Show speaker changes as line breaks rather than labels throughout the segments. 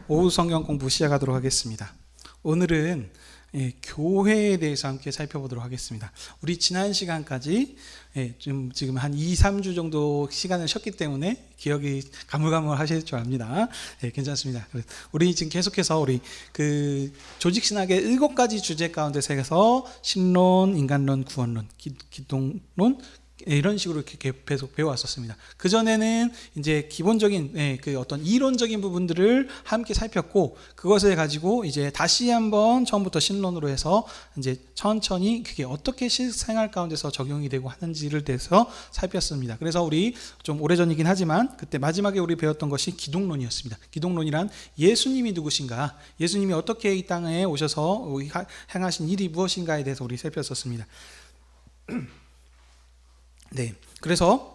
오후 성경 공부 시작하도록 하겠습니다. 오늘은 교회에 대해서 함께 살펴보도록 하겠습니다. 우리 지난 시간까지 지금 한 2, 3주 정도 시간을 쉬었기 때문에 기억이 가물가물하실 줄 압니다. 괜찮습니다. 우리 지금 계속해서 우리 그 조직신학의 7가지 주제 가운데서 해서 신론, 인간론, 구원론, 기독론 이런 식으로 이렇게 계속 배워왔었습니다. 그 전에는 이제 기본적인 그 어떤 이론적인 부분들을 함께 살폈고, 그것을 가지고 이제 다시 한번 처음부터 신론으로 해서 이제 천천히 그게 어떻게 실생활 가운데서 적용이 되고 하는지를 대해서 살폈습니다. 그래서 우리 좀 오래전이긴 하지만 그때 마지막에 우리 배웠던 것이 기독론이었습니다. 기독론이란 예수님이 누구신가, 예수님이 어떻게 이 땅에 오셔서 행하신 일이 무엇인가에 대해서 우리 살폈었습니다. 그래서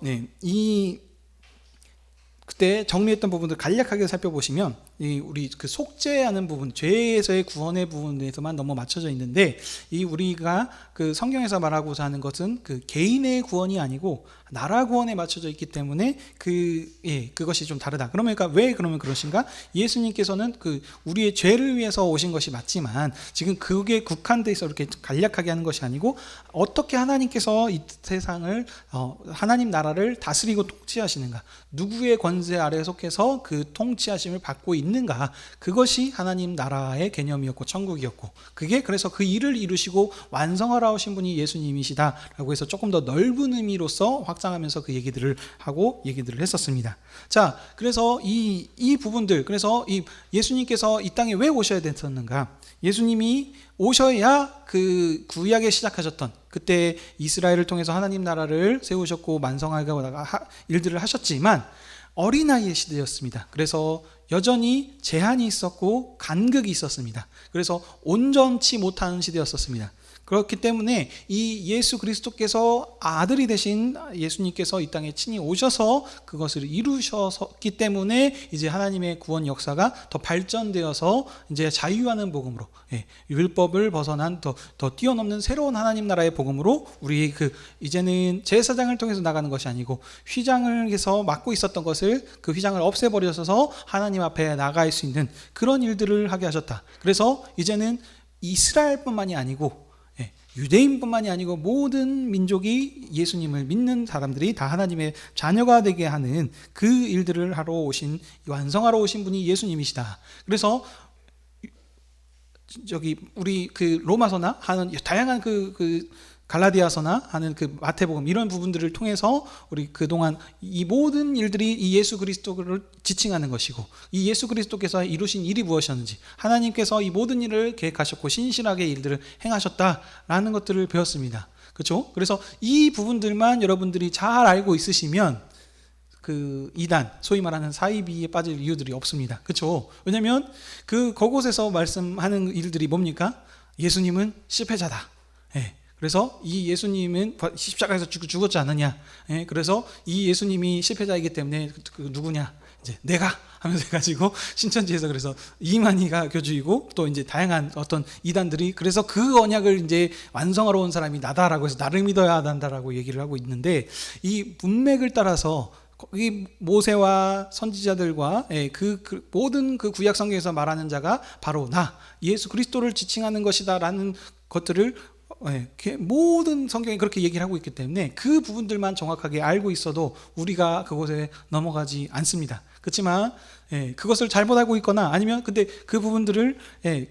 그때 정리했던 부분들 간략하게 살펴보시면 우리 그 속죄하는 부분, 죄에서의 구원의 부분에서만 너무 맞춰져 있는데, 이 우리가 그 성경에서 말하고자 하는 것은 그 개인의 구원이 아니고 나라 구원에 맞춰져 있기 때문에 그것이 좀 다르다. 그러니까 왜 그러면 그러신가? 예수님께서는 그 우리의 죄를 위해서 오신 것이 맞지만 지금 그게 국한돼 있어 이렇게 간략하게 하는 것이 아니고, 어떻게 하나님께서 이 세상을 하나님 나라를 다스리고 통치하시는가, 누구의 권세 아래에 속해서 그 통치하심을 받고 있는가, 그것이 하나님 나라의 개념이었고 천국이었고, 그게 그래서 그 일을 이루시고 완성하러 오신 분이 예수님이시다라고 해서 조금 더 넓은 의미로서 확장하면서 그 얘기들을 했었습니다. 자, 그래서 이 부분들, 그래서 이 예수님께서 이 땅에 왜 오셔야 됐었는가? 예수님이 오셔야 그 구약에 시작하셨던 그때 이스라엘을 통해서 하나님 나라를 세우셨고 만성하고 일들을 하셨지만 어린아이의 시대였습니다. 그래서 여전히 제한이 있었고 간극이 있었습니다. 그래서 온전치 못하는 시대였었습니다. 그렇기 때문에 이 예수 그리스도께서 아들이 되신 예수님께서 이 땅에 친히 오셔서 그것을 이루셨기 때문에 이제 하나님의 구원 역사가 더 발전되어서 이제 자유하는 복음으로, 율법을 벗어난 더 뛰어넘는 새로운 하나님 나라의 복음으로 우리 이제는 제사장을 통해서 나가는 것이 아니고 휘장을 해서 막고 있었던 것을 그 휘장을 없애버려서 하나님 앞에 나갈 수 있는 그런 일들을 하게 하셨다. 그래서 이제는 이스라엘뿐만이 아니고 유대인뿐만이 아니고 모든 민족이 예수님을 믿는 사람들이 다 하나님의 자녀가 되게 하는 그 일들을 하러 오신, 완성하러 오신 분이 예수님이시다. 그래서 우리 그 로마서나 하는 다양한 갈라디아서나 하는 그 마태복음 이런 부분들을 통해서 우리 그동안 이 모든 일들이 이 예수 그리스도를 지칭하는 것이고, 이 예수 그리스도께서 이루신 일이 무엇이었는지, 하나님께서 이 모든 일을 계획하셨고 신실하게 일들을 행하셨다라는 것들을 배웠습니다. 그렇죠? 그래서 이 부분들만 여러분들이 잘 알고 있으시면 그 이단, 소위 말하는 사이비에 빠질 이유들이 없습니다. 그렇죠? 왜냐하면 그곳에서 말씀하는 일들이 뭡니까? 예수님은 실패자다. 그래서 이 예수님은 십자가에서 죽었지 않느냐. 그래서 이 예수님이 실패자이기 때문에 누구냐? 이제 내가 하면서 해가지고 신천지에서 그래서 이만희가 교주이고 또 이제 다양한 어떤 이단들이 그래서 그 언약을 이제 완성하러 온 사람이 나다라고 해서 나를 믿어야 한다라고 얘기를 하고 있는데, 이 문맥을 따라서 이 모세와 선지자들과 모든 그 구약 성경에서 말하는 자가 바로 나 예수 그리스도를 지칭하는 것이다라는 것들을 모든 성경이 그렇게 얘기를 하고 있기 때문에 그 부분들만 정확하게 알고 있어도 우리가 그곳에 넘어가지 않습니다. 그렇지만 그것을 잘못 알고 있거나 아니면 근데 그 부분들을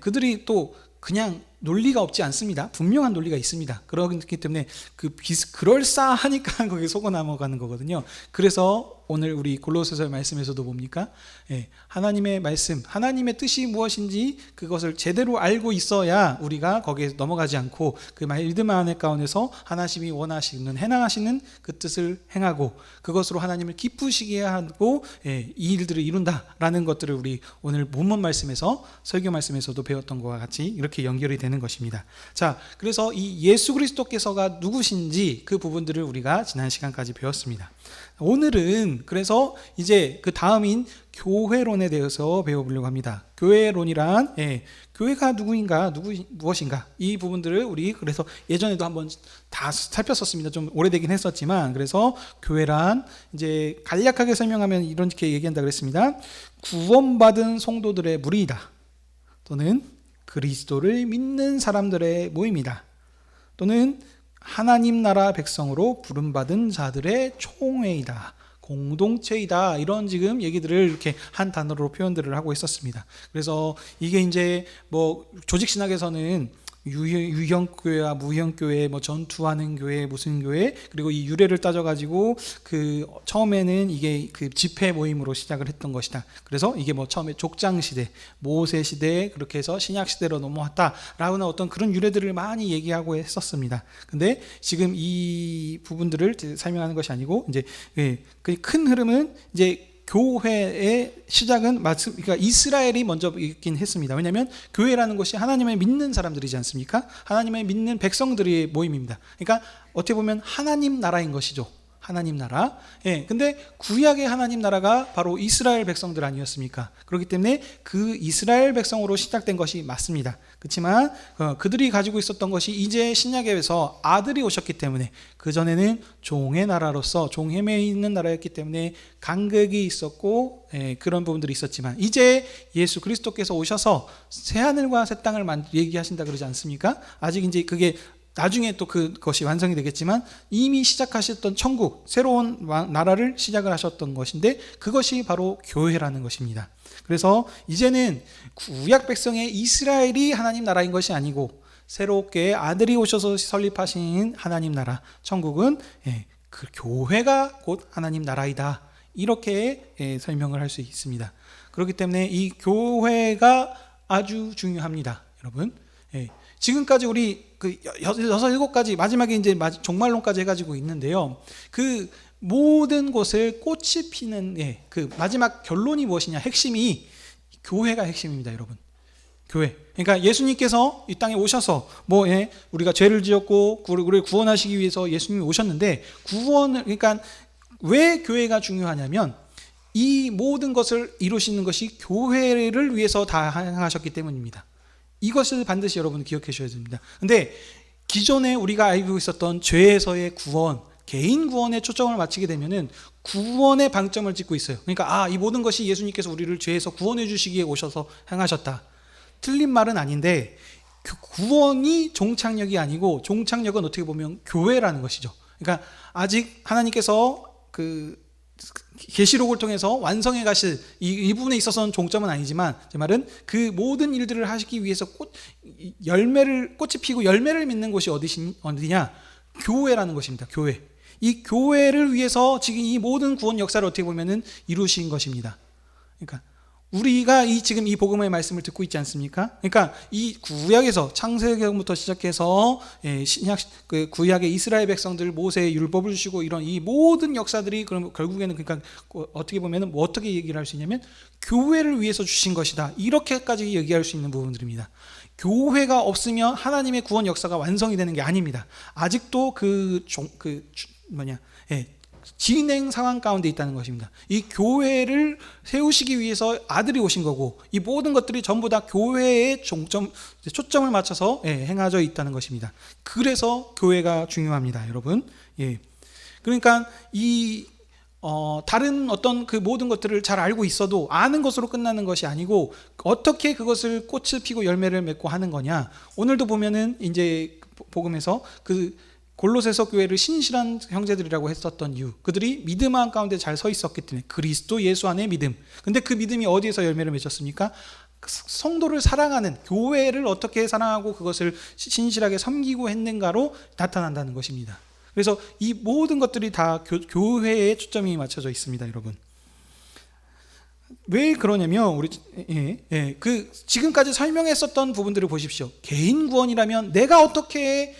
그들이 또 그냥 논리가 없지 않습니다. 분명한 논리가 있습니다. 그렇기 때문에 그럴싸하니까 거기에 속아 넘어가는 거거든요. 그래서 오늘 우리 골로새서 말씀에서도 뭡니까? 하나님의 말씀, 하나님의 뜻이 무엇인지 그것을 제대로 알고 있어야 우리가 거기에 넘어가지 않고 그 믿음 안의 가운데서 하나님이 원하시는 행하시는 그 뜻을 행하고 그것으로 하나님을 기쁘시게 하고 이 일들을 이룬다라는 것들을 우리 오늘 본문 말씀에서 설교 말씀에서도 배웠던 것과 같이 이렇게 연결이 되는 것입니다. 자, 그래서 이 예수 그리스도께서가 누구신지 그 부분들을 우리가 지난 시간까지 배웠습니다. 오늘은 그래서 이제 그 다음인 교회론에 대해서 배워보려고 합니다. 교회론이란 교회가 무엇인가 이 부분들을 우리 그래서 예전에도 한번 다 살폈었습니다. 좀 오래되긴 했었지만 그래서 교회란 이제 간략하게 설명하면 이렇게 얘기한다 그랬습니다. 구원받은 성도들의 무리이다. 또는 그리스도를 믿는 사람들의 모임이다. 또는 하나님 나라 백성으로 부름받은 자들의 총회이다. 공동체이다. 이런 지금 얘기들을 이렇게 한 단어로 표현들을 하고 있었습니다. 그래서 이게 이제 뭐 조직 신학에서는 유형교회와 무형교회, 뭐 전투하는 교회, 무슨 교회, 그리고 이 유래를 따져가지고 그 처음에는 이게 그 집회 모임으로 시작을 했던 것이다. 그래서 이게 뭐 처음에 족장 시대, 모세 시대, 그렇게 해서 신약 시대로 넘어왔다라는 어떤 그런 유래들을 많이 얘기하고 했었습니다. 근데 지금 이 부분들을 설명하는 것이 아니고 이제 그 큰 흐름은 이제 교회의 시작은 그러니까 이스라엘이 먼저 있긴 했습니다. 왜냐하면 교회라는 것이 하나님을 믿는 사람들이지 않습니까? 하나님을 믿는 백성들의 모임입니다. 그러니까 어떻게 보면 하나님 나라인 것이죠. 하나님 나라. 근데 구약의 하나님 나라가 바로 이스라엘 백성들 아니었습니까? 그렇기 때문에 그 이스라엘 백성으로 시작된 것이 맞습니다. 그렇지만 그들이 가지고 있었던 것이 이제 신약에서 아들이 오셨기 때문에 그전에는 종의 나라로서 종햄에 있는 나라였기 때문에 간극이 있었고 그런 부분들이 있었지만 이제 예수 그리스도께서 오셔서 새하늘과 새 땅을 얘기하신다 그러지 않습니까? 아직 이제 그게 나중에 또 그것이 완성이 되겠지만 이미 시작하셨던 천국, 새로운 나라를 시작을 하셨던 것인데 그것이 바로 교회라는 것입니다. 그래서 이제는 구약 백성의 이스라엘이 하나님 나라인 것이 아니고 새롭게 아들이 오셔서 설립하신 하나님 나라, 천국은 그 교회가 곧 하나님 나라이다. 이렇게 설명을 할 수 있습니다. 그렇기 때문에 이 교회가 아주 중요합니다. 여러분. 지금까지 우리 그 6-7가지 마지막에 이제 종말론까지 해가지고 있는데요. 그 모든 곳을 꽃이 피는 그 마지막 결론이 무엇이냐? 핵심이 교회가 핵심입니다, 여러분. 교회. 그러니까 예수님께서 이 땅에 오셔서 우리가 죄를 지었고 우리를 구원하시기 위해서 예수님이 오셨는데 그러니까 왜 교회가 중요하냐면 이 모든 것을 이루시는 것이 교회를 위해서 다 행하셨기 때문입니다. 이것을 반드시 여러분 기억해 주셔야 됩니다. 근데 기존에 우리가 알고 있었던 죄에서의 구원, 개인 구원에 초점을 맞추게 되면은 구원의 방점을 찍고 있어요. 그러니까 이 모든 것이 예수님께서 우리를 죄에서 구원해 주시기에 오셔서 행하셨다. 틀린 말은 아닌데 구원이 종착역이 아니고 종착역은 어떻게 보면 교회라는 것이죠. 그러니까 아직 하나님께서 그 계시록을 통해서 완성해 가실 이 부분에 있어서는 종점은 아니지만 제 말은 그 모든 일들을 하시기 위해서 꽃이 피고 열매를 맺는 곳이 어디냐? 교회라는 것입니다. 교회. 이 교회를 위해서 지금 이 모든 구원 역사를 어떻게 보면은 이루신 것입니다. 그러니까 우리가 지금 이 복음의 말씀을 듣고 있지 않습니까? 그러니까 이 구약에서 창세기부터 시작해서 신약 그 구약의 이스라엘 백성들 모세의 율법을 주시고 이런 이 모든 역사들이 그럼 결국에는 그러니까 어떻게 보면은 어떻게 얘기를 할 수 있냐면 교회를 위해서 주신 것이다. 이렇게까지 얘기할 수 있는 부분들입니다. 교회가 없으면 하나님의 구원 역사가 완성이 되는 게 아닙니다. 아직도 진행 상황 가운데 있다는 것입니다. 이 교회를 세우시기 위해서 아들이 오신 거고 이 모든 것들이 전부 다 교회에 초점을 맞춰서 행하져 있다는 것입니다. 그래서 교회가 중요합니다, 여러분. 그러니까 다른 어떤 그 모든 것들을 잘 알고 있어도 아는 것으로 끝나는 것이 아니고 어떻게 그것을 꽃을 피고 열매를 맺고 하는 거냐. 오늘도 보면은 이제 복음에서 골로새서 교회를 신실한 형제들이라고 했었던 이유, 그들이 믿음 가운데 잘 서 있었기 때문에 그리스도 예수 안의 믿음. 근데 그 믿음이 어디에서 열매를 맺었습니까? 성도를 사랑하는 교회를 어떻게 사랑하고 그것을 신실하게 섬기고 했는가로 나타난다는 것입니다. 그래서 이 모든 것들이 다 교회에 초점이 맞춰져 있습니다, 여러분. 왜 그러냐면 지금까지 설명했었던 부분들을 보십시오. 개인 구원이라면 내가 어떻게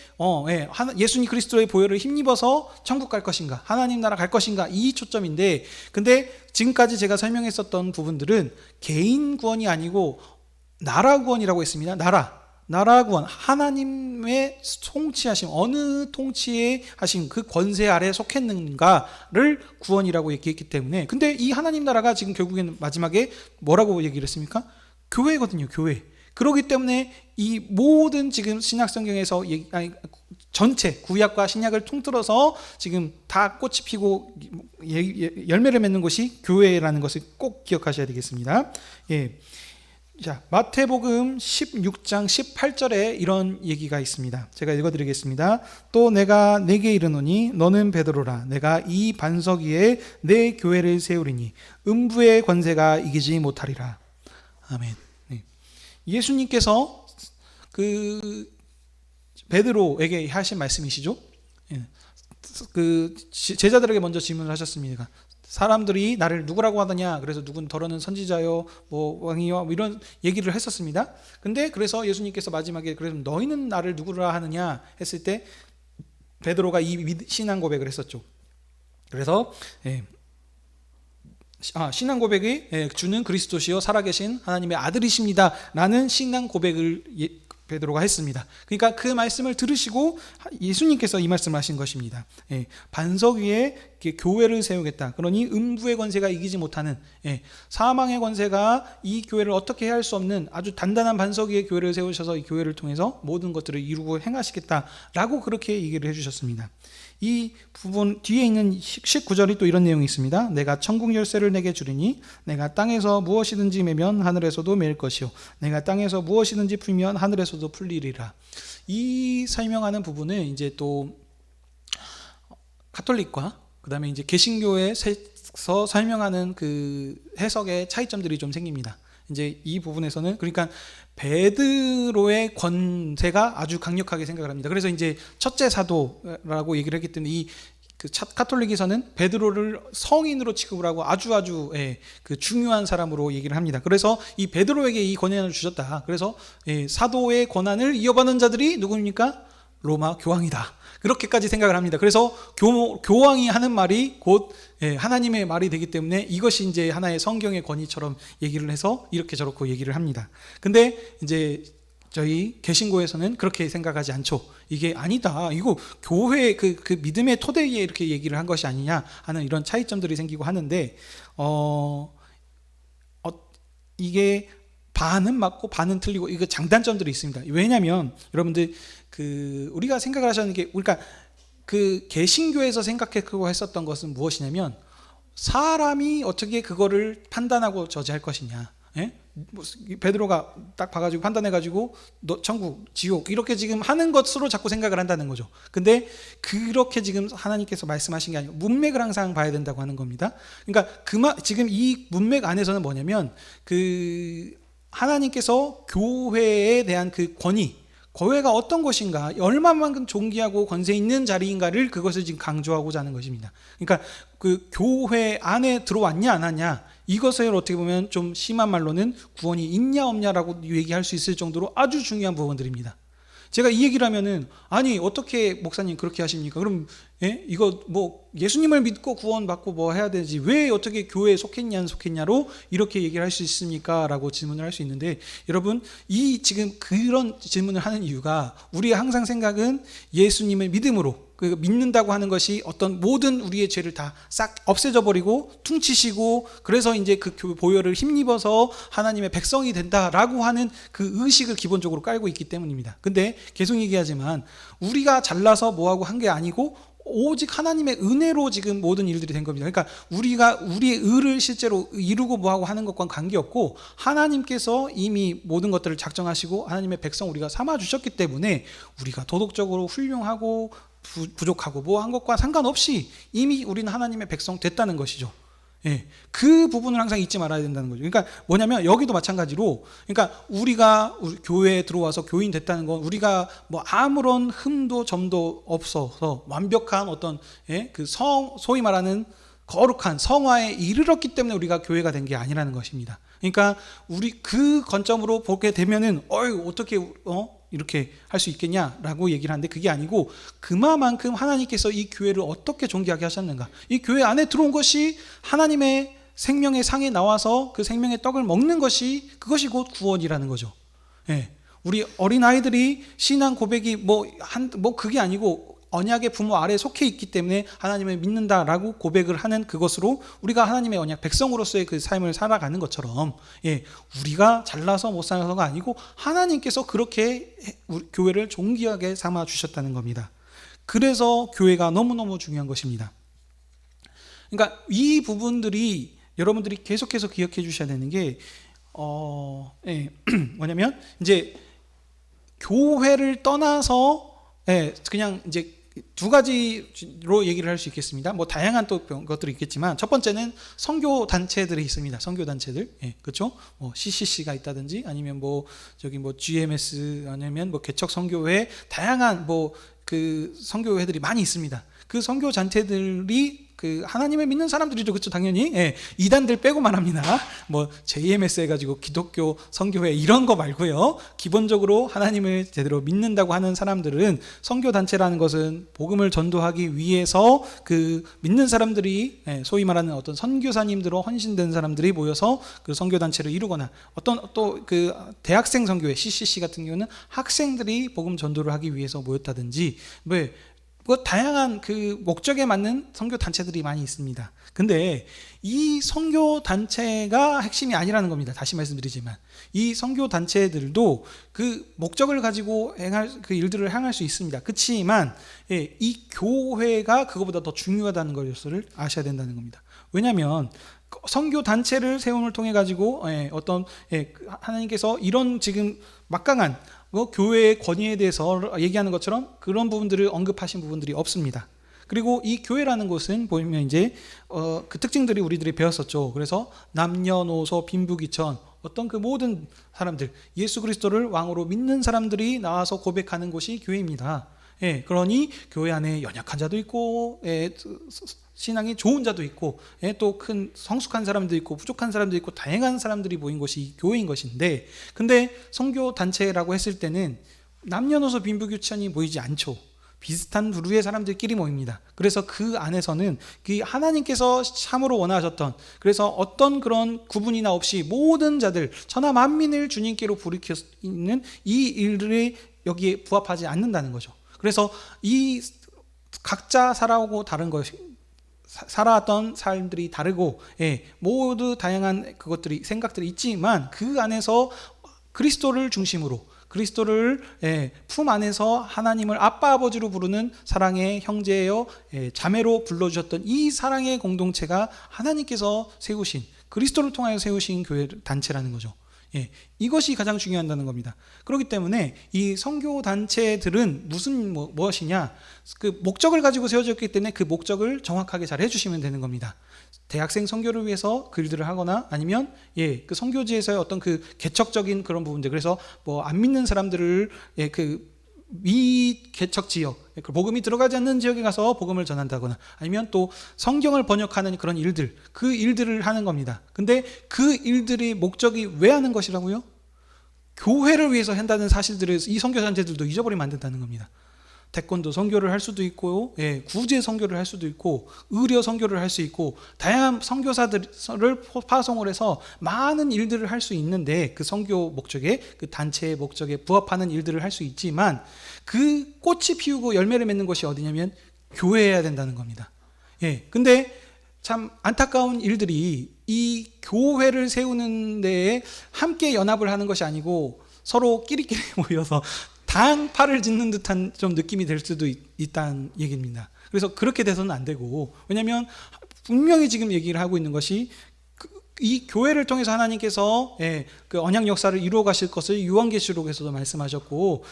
예수님 그리스도의 보혈을 힘입어서 천국 갈 것인가, 하나님 나라 갈 것인가, 이 초점인데, 근데 지금까지 제가 설명했었던 부분들은 개인 구원이 아니고 나라 구원이라고 했습니다. 나라 구원, 하나님의 통치하심, 어느 통치에 하신 그 권세 아래에 속했는가를 구원이라고 얘기했기 때문에, 근데 이 하나님 나라가 지금 결국에는 마지막에 뭐라고 얘기를 했습니까? 교회거든요, 교회. 그렇기 때문에 이 모든 지금 신약 성경에서 전체 구약과 신약을 통틀어서 지금 다 꽃이 피고 열매를 맺는 것이 교회라는 것을 꼭 기억하셔야 되겠습니다. 예. 자, 마태복음 16장 18절에 이런 얘기가 있습니다. 제가 읽어드리겠습니다. 또 내가 네게 이르노니 너는 베드로라. 내가 이 반석 위에 내 교회를 세우리니 음부의 권세가 이기지 못하리라. 아멘. 네. 예수님께서 그 베드로에게 하신 말씀이시죠. 예. 그 제자들에게 먼저 질문을 하셨습니다. 사람들이 나를 누구라고 하더냐? 그래서 누군 더러는 선지자요, 뭐 왕이요, 뭐 이런 얘기를 했었습니다. 근데 그래서 예수님께서 마지막에 그래서 너희는 나를 누구라 하느냐 했을 때 베드로가 이 신앙 고백을 했었죠. 그래서 신앙 고백이 주는 그리스도시요 살아계신 하나님의 아들이십니다라는 신앙 고백을 베드로가 했습니다. 그러니까 그 말씀을 들으시고 예수님께서 이 말씀을 하신 것입니다. 반석 위에 교회를 세우겠다. 그러니 음부의 권세가 이기지 못하는, 사망의 권세가 이 교회를 어떻게 할 수 없는 아주 단단한 반석 위에 교회를 세우셔서 이 교회를 통해서 모든 것들을 이루고 행하시겠다라고 그렇게 얘기를 해주셨습니다. 이 부분 뒤에 있는 19절이 또 이런 내용이 있습니다. 내가 천국 열쇠를 내게 주리니 내가 땅에서 무엇이든지 매면 하늘에서도 매일 것이요 내가 땅에서 무엇이든지 풀면 하늘에서도 풀리리라. 이 설명하는 부분은 이제 또 가톨릭과 그다음에 이제 개신교에서 설명하는 그 해석의 차이점들이 좀 생깁니다. 이제 이 부분에서는 그러니까 베드로의 권세가 아주 강력하게 생각을 합니다. 그래서 이제 첫째 사도라고 얘기를 했기 때문에 이 그 카톨릭에서는 베드로를 성인으로 취급을 하고 아주 그 중요한 사람으로 얘기를 합니다. 그래서 이 베드로에게 이 권한을 주셨다. 그래서 사도의 권한을 이어받는 자들이 누구입니까? 로마 교황이다. 그렇게까지 생각을 합니다. 그래서 교황이 하는 말이 곧 하나님의 말이 되기 때문에 이것이 이제 하나의 성경의 권위처럼 얘기를 해서 이렇게 저렇게 얘기를 합니다. 근데 이제 저희 개신교에서는 그렇게 생각하지 않죠. 이게 아니다. 이거 교회 그 믿음의 토대에 이렇게 얘기를 한 것이 아니냐 하는 이런 차이점들이 생기고 하는데 이게 반은 맞고 반은 틀리고 이거 장단점들이 있습니다. 왜냐하면 여러분들 우리가 생각을 하시는 게 그러니까 그 개신교에서 생각하고 했었던 것은 무엇이냐면 사람이 어떻게 그거를 판단하고 저지할 것이냐. 베드로가 딱 봐가지고 판단해가지고 너 천국, 지옥 이렇게 지금 하는 것으로 자꾸 생각을 한다는 거죠. 근데 그렇게 지금 하나님께서 말씀하신 게 아니고 문맥을 항상 봐야 된다고 하는 겁니다. 그러니까 지금 이 문맥 안에서는 뭐냐면 하나님께서 교회에 대한 그 권위, 교회가 어떤 것인가, 얼마만큼 존귀하고 권세 있는 자리인가를 그것을 지금 강조하고자 하는 것입니다. 그러니까 그 교회 안에 들어왔냐 안 왔냐 이것을 어떻게 보면 좀 심한 말로는 구원이 있냐 없냐라고 얘기할 수 있을 정도로 아주 중요한 부분들입니다. 제가 이 얘기를 하면은 아니 어떻게 목사님 그렇게 하십니까? 그럼 이거 뭐 예수님을 믿고 구원받고 뭐 해야 되지 왜 어떻게 교회에 속했냐 안 속했냐로 이렇게 얘기를 할 수 있습니까? 라고 질문을 할 수 있는데 여러분 이 지금 그런 질문을 하는 이유가 우리의 항상 생각은 예수님을 믿음으로 믿는다고 하는 것이 어떤 모든 우리의 죄를 다 싹 없애져 버리고 퉁치시고 그래서 이제 그 보혈을 힘입어서 하나님의 백성이 된다라고 하는 그 의식을 기본적으로 깔고 있기 때문입니다. 근데 계속 얘기하지만 우리가 잘나서 뭐하고 한 게 아니고 오직 하나님의 은혜로 지금 모든 일들이 된 겁니다. 그러니까 우리가 우리의 의를 실제로 이루고 뭐하고 하는 것과는 관계없고 하나님께서 이미 모든 것들을 작정하시고 하나님의 백성 우리가 삼아주셨기 때문에 우리가 도덕적으로 훌륭하고 부족하고 뭐 한 것과 상관없이 이미 우리는 하나님의 백성 됐다는 것이죠. 그 부분을 항상 잊지 말아야 된다는 거죠. 그러니까 뭐냐면 여기도 마찬가지로 그러니까 우리가 교회에 들어와서 교인 됐다는 건 우리가 뭐 아무런 흠도 점도 없어서 완벽한 어떤 소위 말하는 거룩한 성화에 이르렀기 때문에 우리가 교회가 된 게 아니라는 것입니다. 그러니까 우리 그 관점으로 보게 되면은 어떻게 이렇게 할 수 있겠냐라고 얘기를 하는데 그게 아니고 그만큼 하나님께서 이 교회를 어떻게 존귀하게 하셨는가, 이 교회 안에 들어온 것이 하나님의 생명의 상에 나와서 그 생명의 떡을 먹는 것이 그것이 곧 구원이라는 거죠. 우리 어린아이들이 신앙 고백이 뭐 그게 아니고 언약의 부모 아래에 속해 있기 때문에 하나님을 믿는다라고 고백을 하는 그것으로 우리가 하나님의 언약 백성으로서의 그 삶을 살아가는 것처럼, 우리가 잘나서 못 살아서가 아니고 하나님께서 그렇게 교회를 존귀하게 삼아 주셨다는 겁니다. 그래서 교회가 너무너무 중요한 것입니다. 그러니까 이 부분들이 여러분들이 계속해서 기억해 주셔야 되는 게 뭐냐면 이제 교회를 떠나서 그냥 이제 두 가지로 얘기를 할 수 있겠습니다. 뭐 다양한 또 것들이 있겠지만 첫 번째는 선교 단체들이 있습니다. 선교 단체들, 그렇죠? 뭐 CCC가 있다든지 아니면 뭐 저기 뭐 GMS 아니면 뭐 개척 선교회, 다양한 뭐 그 선교회들이 많이 있습니다. 그 선교 단체들이 그 하나님을 믿는 사람들이죠, 그렇죠? 당연히 이단들 빼고 말합니다. 뭐 JMS 해가지고 기독교 선교회 이런 거 말고요. 기본적으로 하나님을 제대로 믿는다고 하는 사람들은 선교 단체라는 것은 복음을 전도하기 위해서 그 믿는 사람들이 소위 말하는 어떤 선교사님들로 헌신된 사람들이 모여서 그 선교 단체를 이루거나 어떤 또 그 대학생 선교회 CCC 같은 경우는 학생들이 복음 전도를 하기 위해서 모였다든지 뭐 다양한 그 목적에 맞는 선교 단체들이 많이 있습니다. 근데 이 선교 단체가 핵심이 아니라는 겁니다. 다시 말씀드리지만 이 선교 단체들도 그 목적을 가지고 그 일들을 행할 수 있습니다. 그렇지만 이 교회가 그거보다 더 중요하다는 것을 아셔야 된다는 겁니다. 왜냐하면 선교 단체를 세움을 통해 가지고 어떤 하나님께서 이런 지금 막강한 교회의 권위에 대해서 얘기하는 것처럼 그런 부분들을 언급하신 부분들이 없습니다. 그리고 이 교회라는 곳은 보면 이제 그 특징들이 우리들이 배웠었죠. 그래서 남녀노소 빈부귀천 어떤 그 모든 사람들, 예수 그리스도를 왕으로 믿는 사람들이 나와서 고백하는 곳이 교회입니다. 그러니 교회 안에 연약한 자도 있고 신앙이 좋은 자도 있고 또 큰 성숙한 사람도 있고 부족한 사람도 있고 다양한 사람들이 모인 곳이 교회인 것인데, 근데 선교 단체라고 했을 때는 남녀노소 빈부귀천이 모이지 않죠. 비슷한 부류의 사람들끼리 모입니다. 그래서 그 안에서는 그 하나님께서 참으로 원하셨던, 그래서 어떤 그런 구분이나 없이 모든 자들 천하 만민을 주님께로 부르짖는 이 일들이 여기에 부합하지 않는다는 거죠. 그래서 이 각자 살아오고 다른 것이 살아왔던 삶들이 다르고 모두 다양한 그것들이 생각들이 있지만 그 안에서 그리스도를 중심으로 그리스도를 품 안에서 하나님을 아빠 아버지로 부르는 사랑의 형제여 자매로 불러주셨던 이 사랑의 공동체가 하나님께서 세우신 그리스도를 통하여 세우신 교회 단체라는 거죠. 이것이 가장 중요하다는 겁니다. 그렇기 때문에 이 선교 단체들은 무엇이냐, 그 목적을 가지고 세워졌기 때문에 그 목적을 정확하게 잘 해주시면 되는 겁니다. 대학생 선교를 위해서 글들을 하거나 아니면 그 선교지에서의 어떤 그 개척적인 그런 부분들, 그래서 뭐 안 믿는 사람들을 그 미개척 지역, 복음이 들어가지 않는 지역에 가서 복음을 전한다거나 아니면 또 성경을 번역하는 그런 일들, 그 일들을 하는 겁니다. 근데 그 일들이 목적이 왜 하는 것이라고요? 교회를 위해서 한다는 사실들을 이 선교단체들도 잊어버리면 안 된다는 겁니다. 태권도 선교를 할 수도 있고 구제 선교를 할 수도 있고 의료 선교를 할 수 있고 다양한 선교사들을 파송을 해서 많은 일들을 할 수 있는데 그 선교 목적에 그 단체의 목적에 부합하는 일들을 할 수 있지만 그 꽃이 피우고 열매를 맺는 것이 어디냐면 교회여야 된다는 겁니다. 근데 참 안타까운 일들이 이 교회를 세우는 데에 함께 연합을 하는 것이 아니고 서로 끼리끼리 모여서 당파를 짓는 듯한 좀 느낌이 될 수도 있다는 얘기입니다. 그래서 그렇게 돼서는 안 되고, 왜냐하면 분명히 지금 얘기를 하고 있는 것이 이 교회를 통해서 하나님께서 그 언약 역사를 이루어 가실 것을 요한계시록에서도 말씀하셨고,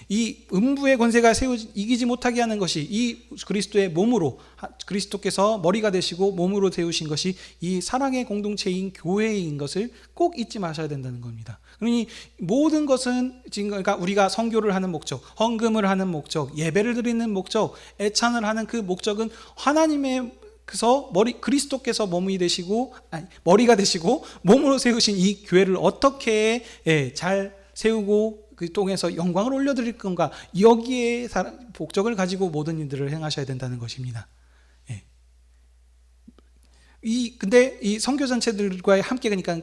이 음부의 권세가 이기지 못하게 하는 것이 이 그리스도의 몸으로, 그리스도께서 머리가 되시고 몸으로 세우신 것이 이 사랑의 공동체인 교회인 것을 꼭 잊지 마셔야 된다는 겁니다. 그러니 모든 것은 지금 그러니까 우리가 선교를 하는 목적, 헌금을 하는 목적, 예배를 드리는 목적, 애찬을 하는 그 목적은 하나님의 그래서 그리스도께서 머리가 되시고 몸으로 세우신 이 교회를 어떻게 잘 세우고 그 통해서 영광을 올려드릴 건가, 여기에 목적을 가지고 모든 일들을 행하셔야 된다는 것입니다. 근데 이 선교 전체들과 함께 그러니까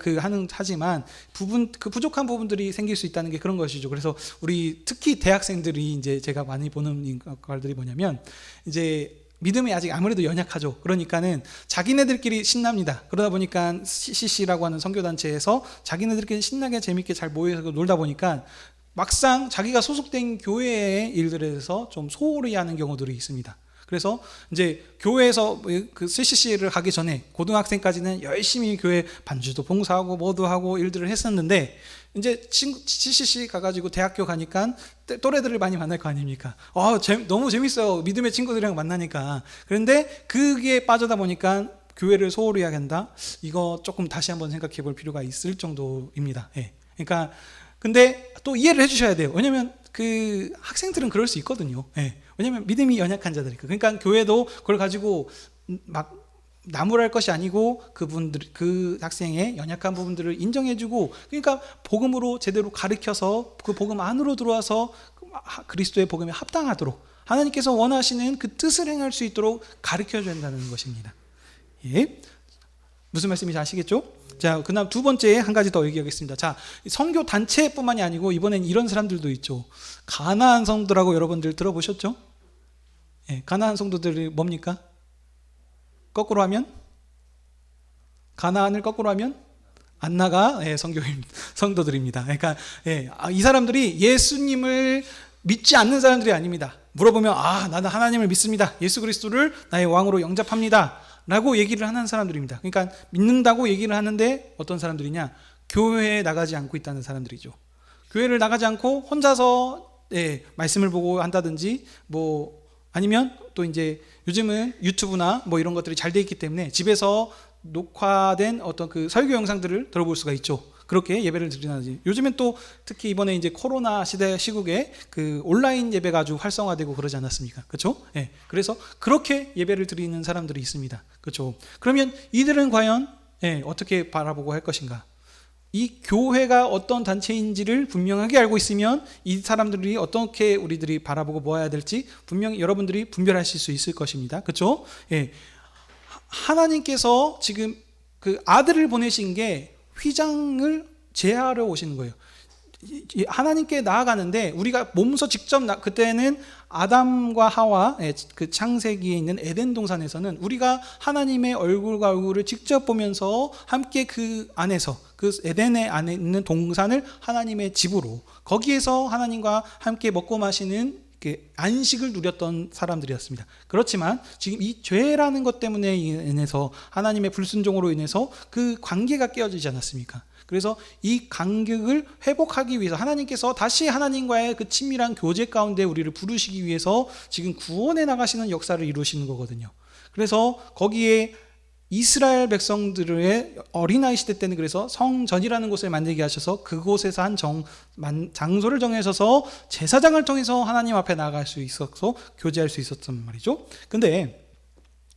하지만 부족한 부분들이 생길 수 있다는 게 그런 것이죠. 그래서 우리 특히 대학생들이 이제 제가 많이 보는 것들이 뭐냐면 이제 믿음이 아직 아무래도 연약하죠. 그러니까는 자기네들끼리 신납니다. 그러다 보니까 CCC라고 하는 선교단체에서 자기네들끼리 신나게 재밌게 잘 모여서 놀다 보니까 막상 자기가 소속된 교회의 일들에 대해서 좀 소홀히 하는 경우들이 있습니다. 그래서 이제 교회에서 그 CCC를 가기 전에 고등학생까지는 열심히 교회 반주도 봉사하고 뭐도 하고 일들을 했었는데 이제 CCC 가가지고 대학교 가니까 또래들을 많이 만날 거 아닙니까? 너무 재밌어요. 믿음의 친구들이랑 만나니까. 그런데 그게 빠져다 보니까 교회를 소홀히 하게 한다. 이거 조금 다시 한번 생각해 볼 필요가 있을 정도입니다. 예. 그러니까 근데 또 이해를 해주셔야 돼요. 왜냐면 그 학생들은 그럴 수 있거든요. 예. 왜냐면 믿음이 연약한 자들이니까. 그러니까 교회도 그걸 가지고 막 나무랄 것이 아니고 그 학생의 연약한 부분들을 인정해주고, 그러니까 복음으로 제대로 가르쳐서 그 복음 안으로 들어와서 그리스도의 복음에 합당하도록 하나님께서 원하시는 그 뜻을 행할 수 있도록 가르쳐줘야 한다는 것입니다. 예. 무슨 말씀인지 아시겠죠? 자, 그다음 두 번째 한 가지 더 얘기하겠습니다. 자, 선교 단체뿐만이 아니고 이번엔 이런 사람들도 있죠. 가나안 성도라고 여러분들 들어보셨죠? 예, 가나안 성도들이 뭡니까? 거꾸로 하면? 가나안을 거꾸로 하면? 안나가 성도들입니다. 그러니까 이 사람들이 예수님을 믿지 않는 사람들이 아닙니다. 물어보면 나는 하나님을 믿습니다. 예수 그리스도를 나의 왕으로 영접합니다. 라고 얘기를 하는 사람들입니다. 그러니까 믿는다고 얘기를 하는데 어떤 사람들이냐? 교회에 나가지 않고 있다는 사람들이죠. 교회를 나가지 않고 혼자서 말씀을 보고 한다든지 뭐 아니면 또 이제 요즘은 유튜브나 뭐 이런 것들이 잘 돼 있기 때문에 집에서 녹화된 어떤 그 설교 영상들을 들어볼 수가 있죠. 그렇게 예배를 드리나지. 요즘엔 또 특히 이번에 이제 코로나 시국에 그 온라인 예배가 아주 활성화되고 그러지 않았습니까? 그렇죠? 예. 그래서 그렇게 예배를 드리는 사람들이 있습니다. 그렇죠? 그러면 이들은 과연 어떻게 바라보고 할 것인가? 이 교회가 어떤 단체인지를 분명하게 알고 있으면 이 사람들이 어떻게 우리들이 바라보고 보아야 될지 분명히 여러분들이 분별하실 수 있을 것입니다. 그렇죠? 예. 하나님께서 지금 그 아들을 보내신 게 휘장을 제하러 오시는 거예요. 하나님께 나아가는데 우리가 몸소 직접 그때는 아담과 하와 그 창세기에 있는 에덴 동산에서는 우리가 하나님의 얼굴과 얼굴을 직접 보면서 함께 그 안에서 그 에덴의 안에 있는 동산을 하나님의 집으로 거기에서 하나님과 함께 먹고 마시는 안식을 누렸던 사람들이었습니다. 그렇지만 지금 이 죄라는 것 때문에 인해서 하나님의 불순종으로 인해서 그 관계가 깨어지지 않았습니까? 그래서 이 간격을 회복하기 위해서 하나님께서 다시 하나님과의 그 친밀한 교제 가운데 우리를 부르시기 위해서 지금 구원해 나가시는 역사를 이루시는 거거든요. 그래서 거기에 이스라엘 백성들의 어린아이 시대 때는 그래서 성전이라는 곳을 만들게 하셔서 그곳에서 한 장소를 정하셔서 제사장을 통해서 하나님 앞에 나아갈 수 있어서 교제할 수 있었단 말이죠. 근데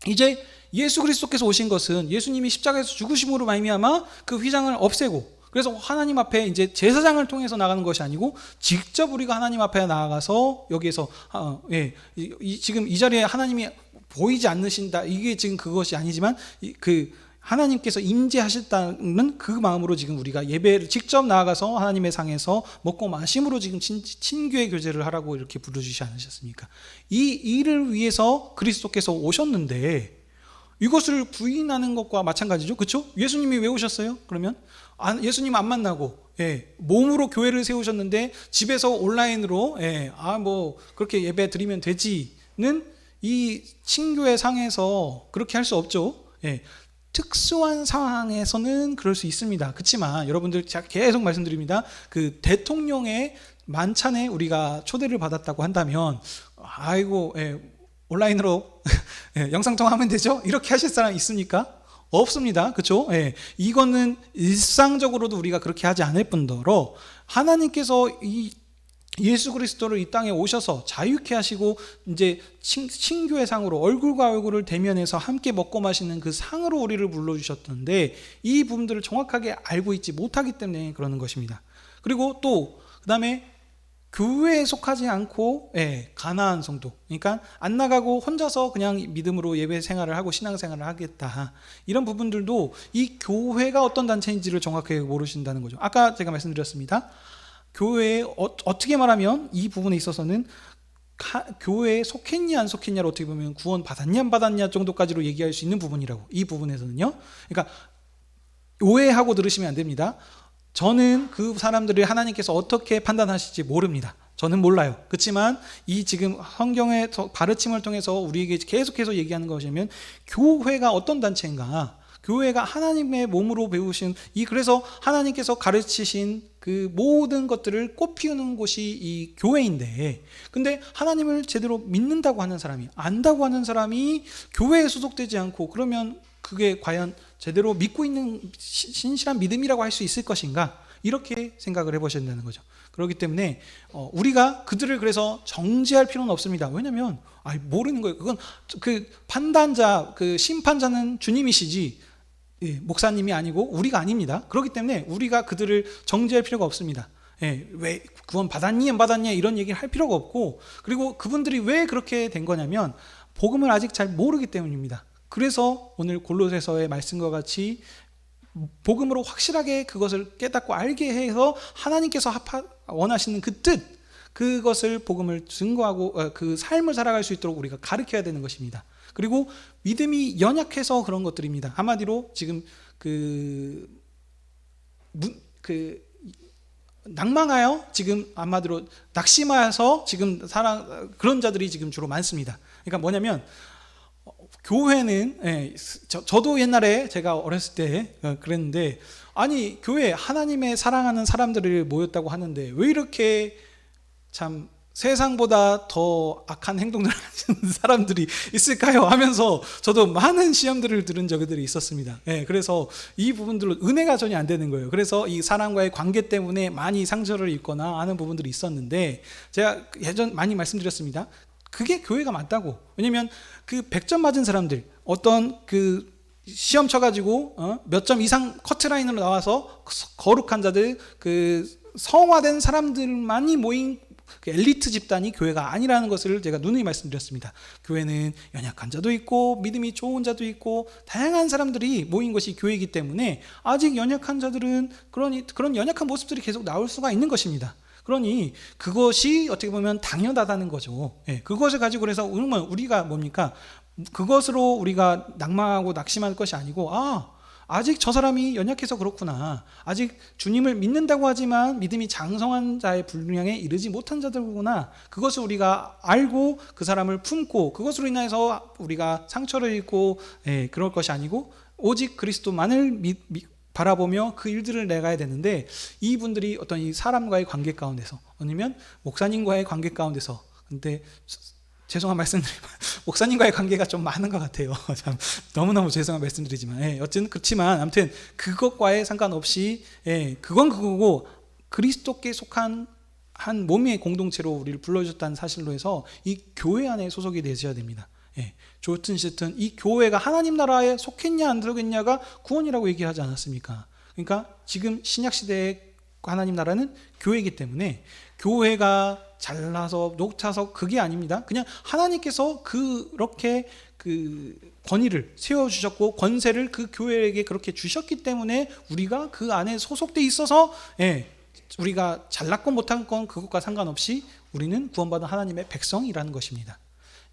이제 예수 그리스도께서 오신 것은 예수님이 십자가에서 죽으심으로 말미암아 그 휘장을 없애고, 그래서 하나님 앞에 이제 제사장을 통해서 나가는 것이 아니고 직접 우리가 하나님 앞에 나아가서 여기에서 지금 이 자리에 하나님이 보이지 않으신다, 이게 지금 그것이 아니지만 그 하나님께서 임재하셨다는 그 마음으로 지금 우리가 예배를 직접 나아가서 하나님의 상에서 먹고 마심으로 지금 친교의 교제를 하라고 이렇게 부르시지 않으셨습니까? 이 일을 위해서 그리스도께서 오셨는데 이것을 부인하는 것과 마찬가지죠. 그렇죠? 예수님이 왜 오셨어요? 그러면 예수님 안 만나고 몸으로 교회를 세우셨는데 집에서 온라인으로 뭐 그렇게 예배 드리면 되지는 이 친교의 상에서 그렇게 할 수 없죠. 특수한 상황에서는 그럴 수 있습니다. 그렇지만 여러분들 제가 계속 말씀드립니다. 그 대통령의 만찬에 우리가 초대를 받았다고 한다면 온라인으로 영상통화하면 되죠? 이렇게 하실 사람 있습니까? 없습니다. 그렇죠? 이거는 일상적으로도 우리가 그렇게 하지 않을 뿐더러 하나님께서 이 예수 그리스도를 이 땅에 오셔서 자유케 하시고 이제 친교의 상으로 얼굴과 얼굴을 대면해서 함께 먹고 마시는 그 상으로 우리를 불러주셨던데 이 부분들을 정확하게 알고 있지 못하기 때문에 그러는 것입니다. 그리고 또 그다음에 교회에 속하지 않고 가나안 성도, 그러니까 안 나가고 혼자서 그냥 믿음으로 예배 생활을 하고 신앙생활을 하겠다, 이런 부분들도 이 교회가 어떤 단체인지를 정확하게 모르신다는 거죠. 아까 제가 말씀드렸습니다. 교회에 어떻게 말하면 이 부분에 있어서는 교회에 속했냐 안 속했냐를 어떻게 보면 구원 받았냐 안 받았냐 정도까지로 얘기할 수 있는 부분이라고. 이 부분에서는요, 그러니까 오해하고 들으시면 안 됩니다. 저는 그 사람들을 하나님께서 어떻게 판단하실지 모릅니다. 저는 몰라요. 그렇지만 이 지금 성경의 가르침을 통해서 우리에게 계속해서 얘기하는 것이면, 교회가 어떤 단체인가, 교회가 하나님의 몸으로 배우신 그래서 하나님께서 가르치신 그 모든 것들을 꽃피우는 곳이 이 교회인데, 근데 하나님을 제대로 믿는다고 하는 사람이, 안다고 하는 사람이 교회에 소속되지 않고, 그러면 그게 과연 제대로 믿고 있는 신실한 믿음이라고 할 수 있을 것인가, 이렇게 생각을 해보셔야 된다는 거죠. 그렇기 때문에 우리가 그들을 그래서 정죄할 필요는 없습니다. 왜냐하면 모르는 거예요. 그건 그 판단자, 그 심판자는 주님이시지 목사님이 아니고 우리가 아닙니다. 그렇기 때문에 우리가 그들을 정죄할 필요가 없습니다. 왜 구원 받았니 안 받았냐 이런 얘기를 할 필요가 없고, 그리고 그분들이 왜 그렇게 된 거냐면 복음을 아직 잘 모르기 때문입니다. 그래서 오늘 골로새서의 말씀과 같이 복음으로 확실하게 그것을 깨닫고 알게 해서 하나님께서 원하시는 그 뜻, 그것을 복음을 증거하고 그 삶을 살아갈 수 있도록 우리가 가르쳐야 되는 것입니다. 그리고 믿음이 연약해서 그런 것들입니다. 한마디로 지금 낭망하여 지금 한마디로 낙심하여서 지금 그런 자들이 지금 주로 많습니다. 그러니까 뭐냐면 교회는 저도 옛날에 제가 어렸을 때 그랬는데, 아니 교회 하나님의 사랑하는 사람들을 모였다고 하는데 왜 이렇게 참 세상보다 더 악한 행동을 하는 사람들이 있을까요? 하면서 저도 많은 시험들을 들은 적들이 있었습니다. 그래서 이 부분들로 은혜가 전혀 안 되는 거예요. 그래서 이 사람과의 관계 때문에 많이 상처를 입거나 하는 부분들이 있었는데, 제가 예전 많이 말씀드렸습니다. 그게 교회가 맞다고. 왜냐면 그 100점 맞은 사람들, 어떤 그 시험 쳐가지고 몇 점 이상 커트라인으로 나와서 거룩한 자들, 그 성화된 사람들만이 모인 그 엘리트 집단이 교회가 아니라는 것을 제가 누누이 말씀드렸습니다. 교회는 연약한 자도 있고 믿음이 좋은 자도 있고 다양한 사람들이 모인 것이 교회이기 때문에 아직 연약한 자들은 그런 연약한 모습들이 계속 나올 수가 있는 것입니다. 그러니 그것이 어떻게 보면 당연하다는 거죠. 그것을 가지고 그래서 우리가 뭡니까? 그것으로 우리가 낭망하고 낙심할 것이 아니고, 아직 저 사람이 연약해서 그렇구나, 아직 주님을 믿는다고 하지만 믿음이 장성한 자의 분량에 이르지 못한 자들구나, 그것을 우리가 알고 그 사람을 품고 그것으로 인해서 우리가 상처를 입고 그럴 것이 아니고, 오직 그리스도만을 바라보며 그 일들을 내가야 되는데, 이분들이 어떤 이 사람과의 관계 가운데서, 아니면 목사님과의 관계 가운데서, 근데 죄송한 말씀드리면 목사님과의 관계가 좀 많은 것 같아요. 참 너무너무 죄송한 말씀드리지만, 어쨌든 그렇지만 아무튼 그것과의 상관없이 그건 그거고, 그리스도께 속한 한 몸의 공동체로 우리를 불러주셨다는 사실로 해서 이 교회 안에 소속이 되셔야 됩니다. 좋든 싫든 이 교회가 하나님 나라에 속했냐 안 속했냐가 구원이라고 얘기하지 않았습니까? 그러니까 지금 신약시대의 하나님 나라는 교회이기 때문에, 교회가 잘나서 녹차서 그게 아닙니다. 그냥 하나님께서 그렇게 그 권위를 세워주셨고 권세를 그 교회에게 그렇게 주셨기 때문에 우리가 그 안에 소속돼 있어서 우리가 잘났건 못한 건 그것과 상관없이 우리는 구원받은 하나님의 백성이라는 것입니다.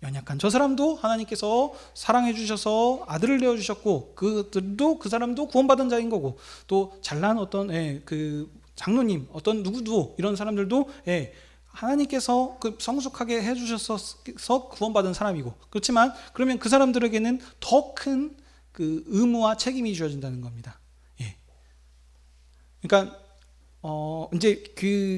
연약한 저 사람도 하나님께서 사랑해 주셔서 아들을 내어주셨고, 그들도 그 사람도 구원받은 자인 거고, 또 잘난 어떤 그 장로님, 어떤 누구도 이런 사람들도 하나님께서 그 성숙하게 해주셔서 구원받은 사람이고, 그렇지만 그러면 그 사람들에게는 더 큰 그 의무와 책임이 주어진다는 겁니다. 그러니까 이제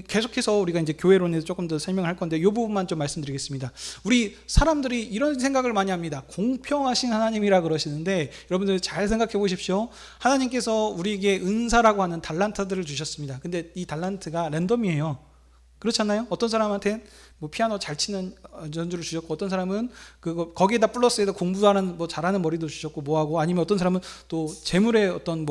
계속해서 우리가 이제 교회론에서 조금 더 설명을 할 건데, 이 부분만 좀 말씀드리겠습니다. 우리 사람들이 이런 생각을 많이 합니다. 공평하신 하나님이라 그러시는데, 여러분들 잘 생각해 보십시오. 하나님께서 우리에게 은사라고 하는 달란트들을 주셨습니다. 근데 이 달란트가 랜덤이에요. 그렇지 않나요? 어떤 사람한테 뭐 피아노 잘 치는 전주를 주셨고, 어떤 사람은 거기에다 플러스에다 공부하는 잘하는 머리도 주셨고 뭐하고, 아니면 어떤 사람은 또 재물의 어떤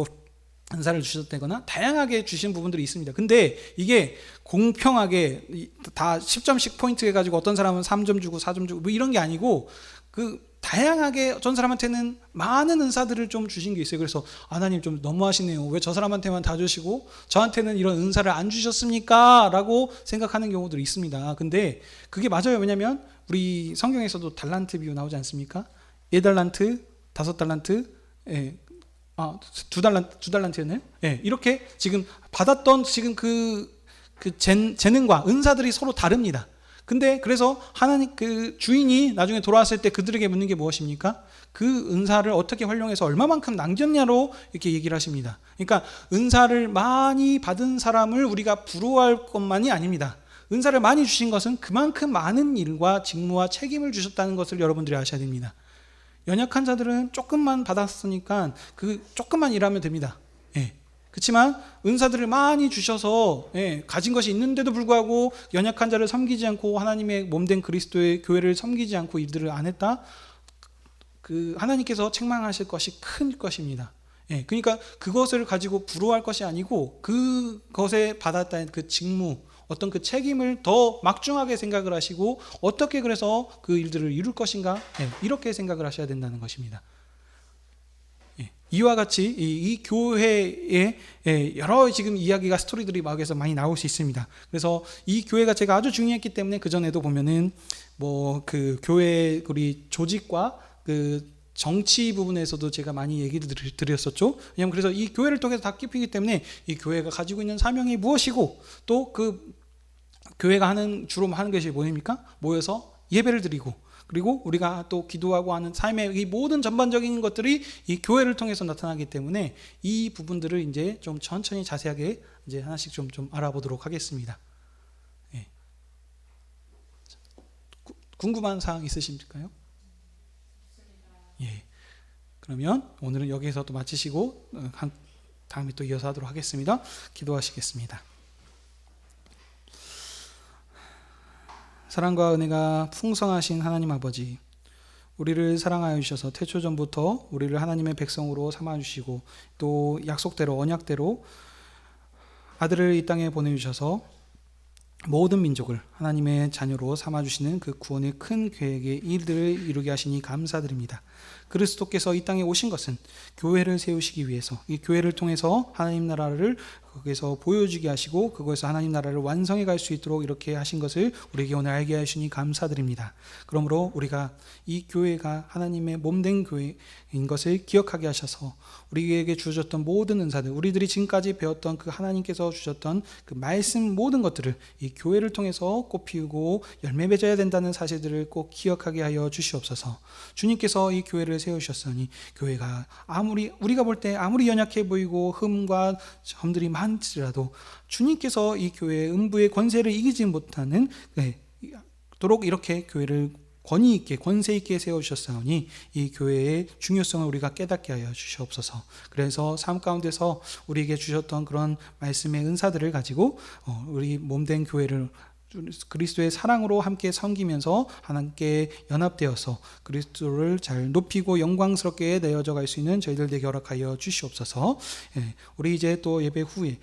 은사를 주셨다거나 다양하게 주신 부분들이 있습니다. 근데 이게 공평하게 다 10점씩 포인트 해가지고 어떤 사람은 3점 주고 4점 주고 뭐 이런 게 아니고 그 다양하게 어떤 사람한테는 많은 은사들을 좀 주신 게 있어요. 그래서 하나님 좀 너무하시네요. 왜 저 사람한테만 다 주시고 저한테는 이런 은사를 안 주셨습니까? 라고 생각하는 경우들이 있습니다. 근데 그게 맞아요. 왜냐하면 우리 성경에서도 달란트 비유 나오지 않습니까? 4달란트, 5달란트, 두 달란트였나요? 예, 이렇게 지금 받았던 지금 그 재능과 은사들이 서로 다릅니다. 근데 그래서 하나님 그 주인이 나중에 돌아왔을 때 그들에게 묻는 게 무엇입니까? 그 은사를 어떻게 활용해서 얼마만큼 남겼냐로 이렇게 얘기를 하십니다. 그러니까 은사를 많이 받은 사람을 우리가 부러워할 것만이 아닙니다. 은사를 많이 주신 것은 그만큼 많은 일과 직무와 책임을 주셨다는 것을 여러분들이 아셔야 됩니다. 연약한 자들은 조금만 받았으니까 그 조금만 일하면 됩니다. 예. 그렇지만 은사들을 많이 주셔서 가진 것이 있는데도 불구하고 연약한 자를 섬기지 않고 하나님의 몸된 그리스도의 교회를 섬기지 않고 일들을 안 했다. 그 하나님께서 책망하실 것이 큰 것입니다. 예. 그러니까 그것을 가지고 부러워할 것이 아니고 그것에 받았다는 그 직무, 어떤 그 책임을 더 막중하게 생각을 하시고 어떻게 그래서 그 일들을 이룰 것인가 이렇게 생각을 하셔야 된다는 것입니다. 이와 같이 이 교회에 여러 지금 이야기가 스토리들이 막에서 많이 나올 수 있습니다. 그래서 이 교회가 제가 아주 중요했기 때문에 그 전에도 보면은 뭐 그 교회 우리 조직과 그 정치 부분에서도 제가 많이 얘기를 드렸었죠. 왜냐하면 그래서 이 교회를 통해서 다 깊이기 때문에 이 교회가 가지고 있는 사명이 무엇이고 또 그 교회가 주로 하는 것이 뭐입니까? 모여서 예배를 드리고 그리고 우리가 또 기도하고 하는 삶의 이 모든 전반적인 것들이 이 교회를 통해서 나타나기 때문에 이 부분들을 이제 좀 천천히 자세하게 이제 하나씩 좀 알아보도록 하겠습니다. 예. 궁금한 사항 있으십니까요? 예. 그러면 오늘은 여기서 또 마치시고 다음에 또 이어서 하도록 하겠습니다. 기도하시겠습니다. 사랑과 은혜가 풍성하신 하나님 아버지, 우리를 사랑하여 주셔서 태초전부터 우리를 하나님의 백성으로 삼아주시고 또 약속대로 언약대로 아들을 이 땅에 보내주셔서 모든 민족을 하나님의 자녀로 삼아주시는 그 구원의 큰 계획의 일들을 이루게 하시니 감사드립니다. 그리스도께서 이 땅에 오신 것은 교회를 세우시기 위해서 이 교회를 통해서 하나님 나라를 거기서 보여주게 하시고 그곳에서 하나님 나라를 완성해 갈 수 있도록 이렇게 하신 것을 우리에게 오늘 알게 하시니 감사드립니다. 그러므로 우리가 이 교회가 하나님의 몸된 교회인 것을 기억하게 하셔서 우리에게 주셨던 모든 은사들, 우리들이 지금까지 배웠던 그 하나님께서 주셨던 그 말씀 모든 것들을 이 교회를 통해서 꽃 피우고 열매 맺어야 된다는 사실들을 꼭 기억하게 하여 주시옵소서. 주님께서 이 교회를 세우셨으니 교회가 아무리 우리가 볼 때 아무리 연약해 보이고 흠과 점들이 많지라도 주님께서 이 교회의 음부의 권세를 이기지 못하는 도록 이렇게 교회를 권위 있게 권세 있게 세우셨사오니 이 교회의 중요성을 우리가 깨닫게 하여 주시옵소서. 그래서 삶 가운데서 우리에게 주셨던 그런 말씀의 은사들을 가지고 우리 몸된 교회를 그리스도의 사랑으로 함께 섬기면서 하나님께 연합되어서 그리스도를 잘 높이고 영광스럽게 내어져 갈 수 있는 저희들 되게 허락하여 주시옵소서. 우리 이제 또 예배 후에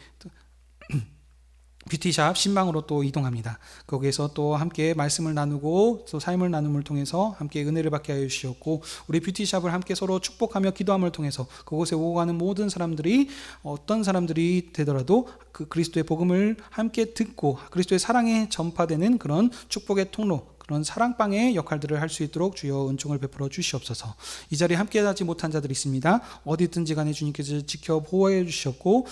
뷰티샵 신방으로 또 이동합니다. 거기에서 또 함께 말씀을 나누고 또 삶을 나눔을 통해서 함께 은혜를 받게 하여 주셨고 우리 뷰티샵을 함께 서로 축복하며 기도함을 통해서 그곳에 오고 가는 모든 사람들이 어떤 사람들이 되더라도 그 그리스도의 복음을 함께 듣고 그리스도의 사랑에 전파되는 그런 축복의 통로 그런 사랑방의 역할들을 할 수 있도록 주여 은총을 베풀어 주시옵소서. 이 자리에 함께하지 못한 자들이 있습니다. 어디든지 간에 주님께서 지켜 보호해 주셨고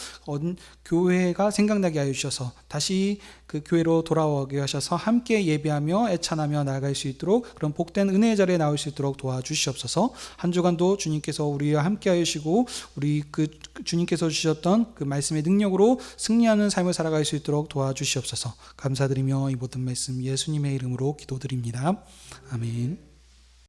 교회가 생각나게 하여 주셔서 다시 그 교회로 돌아오게 하셔서 함께 예배하며 애찬하며 나아갈 수 있도록 그런 복된 은혜의 자리에 나올 수 있도록 도와주시옵소서. 한 주간도 주님께서 우리와 함께 하시고 우리 그 주님께서 주셨던 그 말씀의 능력으로 승리하는 삶을 살아갈 수 있도록 도와주시옵소서. 감사드리며 이 모든 말씀 예수님의 이름으로 기도드립니다. 아멘.